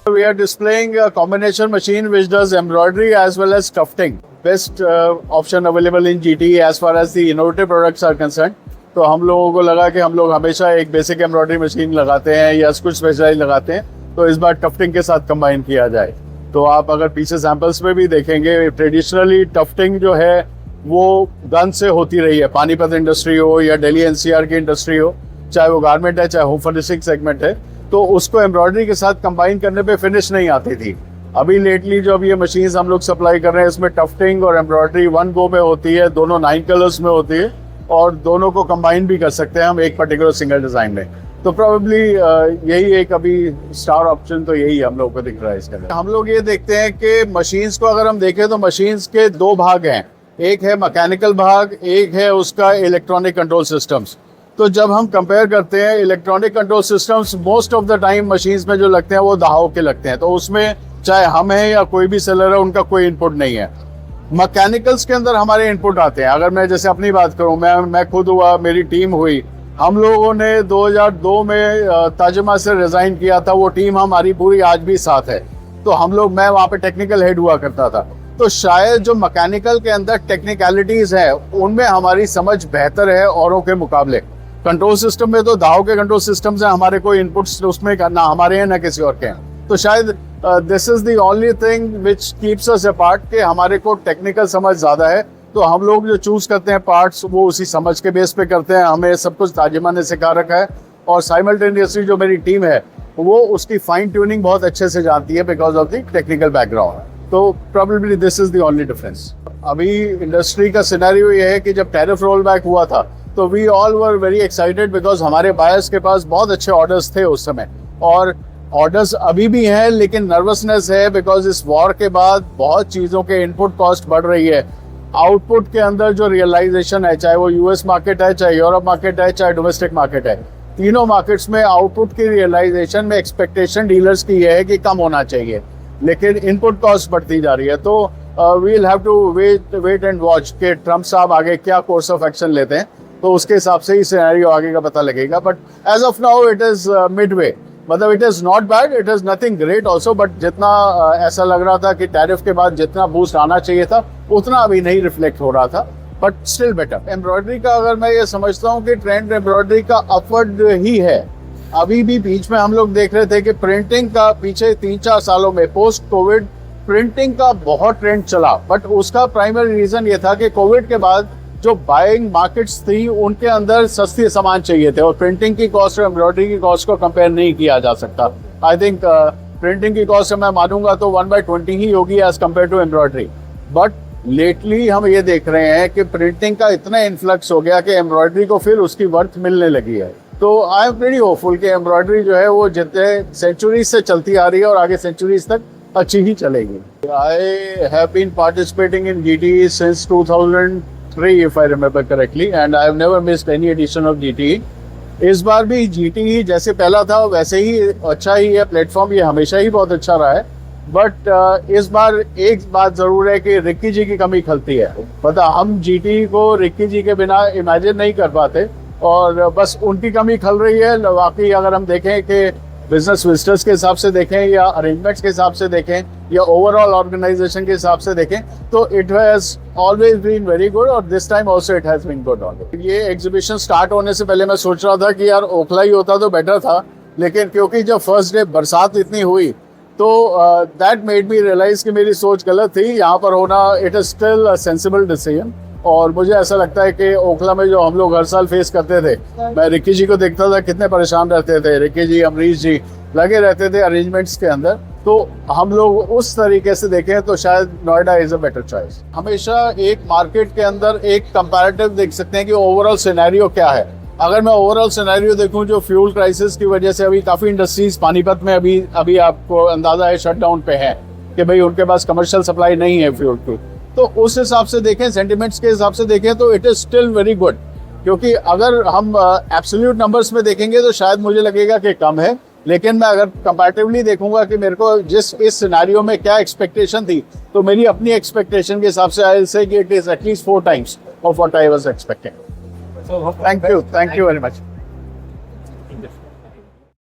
We are displaying a combination machine which does embroidery as well as tufting. Best option available in GTE as far as the innovative products are concerned. तो हम लोगों को लगा कि हम लोग हमेशा एक बेसिक एम्ब्रॉयडरी मशीन लगाते हैं या कुछ स्पेशलाइज लगाते हैं, तो इस बार टफ्टिंग के साथ कंबाइन किया जाए। तो आप अगर पीछे सैंपल्स में भी देखेंगे, ट्रेडिशनली टफ्टिंग जो है वो गन से होती रही है। पानीपत इंडस्ट्री हो या दिल्ली एनसीआर की इंडस्ट्री हो, चाहे वो गारमेंट है चाहे होम फर्निशिंग सेगमेंट है, तो उसको एम्ब्रॉयडरी के साथ कंबाइन करने पे फिनिश नहीं आती थी। अभी लेटली जो अब ये मशीन्स हम लोग सप्लाई कर रहे हैं, इसमें टफ्टिंग और एम्ब्रॉयडरी वन गो में होती है, दोनों 9 कलर्स में होती है और दोनों को कंबाइन भी कर सकते हैं हम एक पर्टिकुलर सिंगल डिजाइन में। तो प्रोबेबली यही एक अभी स्टार ऑप्शन तो यही हम लोग को दिख रहा है इसके अंदर। हम लोग ये देखते हैं कि मशीन्स को अगर हम देखें तो मशीन्स के 2 भाग हैं, एक है मैकेनिकल भाग, एक है उसका इलेक्ट्रॉनिक कंट्रोल सिस्टम्स। तो जब हम कंपेयर करते हैं electronic control systems, most of the time machines में जो लगते हैं वो दाहों के लगते हैं, तो उसमें चाहे हम हैं या कोई भी सेलर है उनका कोई इनपुट नहीं है। मैकेनिकल्स के अंदर हमारे इनपुट आते हैं। अगर मैं जैसे अपनी बात करूं, मैं खुद हुआ, मेरी टीम हुई, हम लोगों ने 2002 में ताजमा से रिजाइन किया था। वो टीम हमारी पूरी आज भी साथ है। तो मैं वहाँ पे टेक्निकल हेड हुआ करता था। तो शायद जो मैकेनिकल के अंदर टेक्निकलिटीज है उनमें हमारी समझ बेहतर है औरों के मुकाबले। कंट्रोल सिस्टम में तो दाव के कंट्रोल सिस्टम से हमारे कोई इनपुट्स उसमें ना हमारे हैं ना किसी और के हैं। तो शायद this is the only thing which keeps us apart कि हमारे को टेक्निकल समझ ज्यादा है। तो हम लोग जो चूज करते हैं पार्ट्स वो उसी समझ के बेस पे करते हैं। हमें सब कुछ ताजिमा ने सिखा रखा है और साइमल्टेनियसली जो मेरी टीम है वो उसकी फाइन ट्यूनिंग बहुत अच्छे से जानती है because of the technical background. तो probably this is the only difference. अभी इंडस्ट्री का सिनेरियो ये है कि जब टैरिफ रोल बैक हुआ था तो we all were very excited because हमारे बायर्स के पास बहुत अच्छे ऑर्डर्स थे उस समय, और ऑर्डर्स अभी भी हैं, लेकिन नर्वसनेस है बिकॉज इस वॉर के बाद बहुत चीज़ों के इनपुट कॉस्ट बढ़ रही है। आउटपुट के अंदर जो रियलाइजेशन है, चाहे वो यूएस मार्केट है, चाहे यूरोप मार्केट है, चाहे डोमेस्टिक मार्केट है, तीनों मार्केट्स में आउटपुट की रियलाइजेशन में एक्सपेक्टेशन डीलर्स की है कि कम होना चाहिए, लेकिन इनपुट कॉस्ट बढ़ती जा रही है। तो we will have to wait and watch कि ट्रम्प साहब आगे क्या कोर्स ऑफ एक्शन लेते हैं, तो उसके हिसाब से ही सिनेरियो आगे का पता लगेगा। But as of now it is midway, मतलब it is not bad, it is nothing great also, but जितना ऐसा लग रहा था कि टैरिफ के बाद जितना बूस्ट आना चाहिए था उतना अभी नहीं रिफ्लेक्ट हो रहा था, बट स्टिल बेटर। एम्ब्रॉयडरी का अगर मैं ये समझता हूँ कि ट्रेंड एम्ब्रॉयडरी का अपवर्ड ही है। अभी भी बीच में हम लोग देख रहे थे कि प्रिंटिंग का पीछे 3-4 सालों में पोस्ट कोविड प्रिंटिंग का बहुत ट्रेंड चला, बट उसका प्राइमरी रीजन ये था कि कोविड के बाद जो बाइंग मार्केट्स थी उनके अंदर सस्ते सामान चाहिए थे और प्रिंटिंग की कॉस्ट और एम्ब्रॉयडरी की कॉस्ट को कंपेयर नहीं किया जा सकता। आई थिंक प्रिंटिंग की कॉस्ट मैं मानूंगा तो 1/20 ही होगी as compare to embroidery, but lately हम ये देख रहे हैं कि प्रिंटिंग का इतना इन्फ्लक्स हो गया कि एम्ब्रॉयडरी को फिर उसकी वर्थ मिलने लगी है। तो आई एम वेरी होपफुल कि एम्ब्रॉयडरी जो है वो जितने सेंचुरीज से चलती आ रही है और आगे सेंचुरीज तक अच्छी ही चलेगी। I have been participating in GTE since 2003 if I remember correctly, and I have never missed any edition of GTE. इस बार भी GTE जैसे पहला था वैसे ही अच्छा ही है प्लेटफॉर्म, ये हमेशा ही बहुत अच्छा रहा है। बट इस बार एक बात जरूर है कि रिक्की जी की कमी खलती है। पता हम GTE को रिक्की जी के बिना इमेजिन नहीं कर पाते और बस उनकी कमी खल रही है। वाकई अगर हम देखें कि बिजनेस विजिटर्स के हिसाब से देखें या अरेंजमेंट्स के हिसाब से देखें या ओवरऑल ऑर्गेनाइजेशन के हिसाब से देखें तो it has always been very good और this time also it has been good. ये एग्जीबिशन स्टार्ट होने से पहले मैं सोच रहा था कि यार ओखला ही होता तो बेटर था, लेकिन क्योंकि जब फर्स्ट डे बरसात इतनी हुई तो दैट मेड मी रियलाइज कि मेरी सोच गलत थी। यहाँ पर होना it is still a sensible decision और मुझे ऐसा लगता है कि ओखला में जो हम लोग हर साल फेस करते थे, मैं रिक्की जी को देखता था कितने परेशान रहते थे, रिक्की जी अमरीश जी लगे रहते थे अरेंजमेंट्स के अंदर, तो हम लोग उस तरीके से देखें तो शायद Noida is a better choice. हमेशा एक मार्केट के अंदर एक कंपैरेटिव देख सकते हैं कि ओवरऑल सिनेरियो क्या है। अगर मैं ओवरऑल सिनेरियो देखूं, जो फ्यूल क्राइसिस की वजह से अभी काफी इंडस्ट्रीज पानीपत में अभी आपको अंदाजा है शटडाउन पे है कि भाई उनके पास कमर्शियल सप्लाई नहीं है फ्यूल की, तो उस हिसाब से देखें, सेंटिमेंट्स के हिसाब से देखें तो it is still very good. क्योंकि अगर हम एब्सोल्यूट नंबर्स में देखेंगे तो शायद मुझे लगेगा कि कम है, लेकिन मैं अगर कंपैरेटिवली देखूंगा कि मेरे को जिस इस सिनेरियो में क्या एक्सपेक्टेशन थी, तो मेरी अपनी एक्सपेक्टेशन के हिसाब से आई विल से कि it is at least 4 times of what I was expecting. Thank you very much.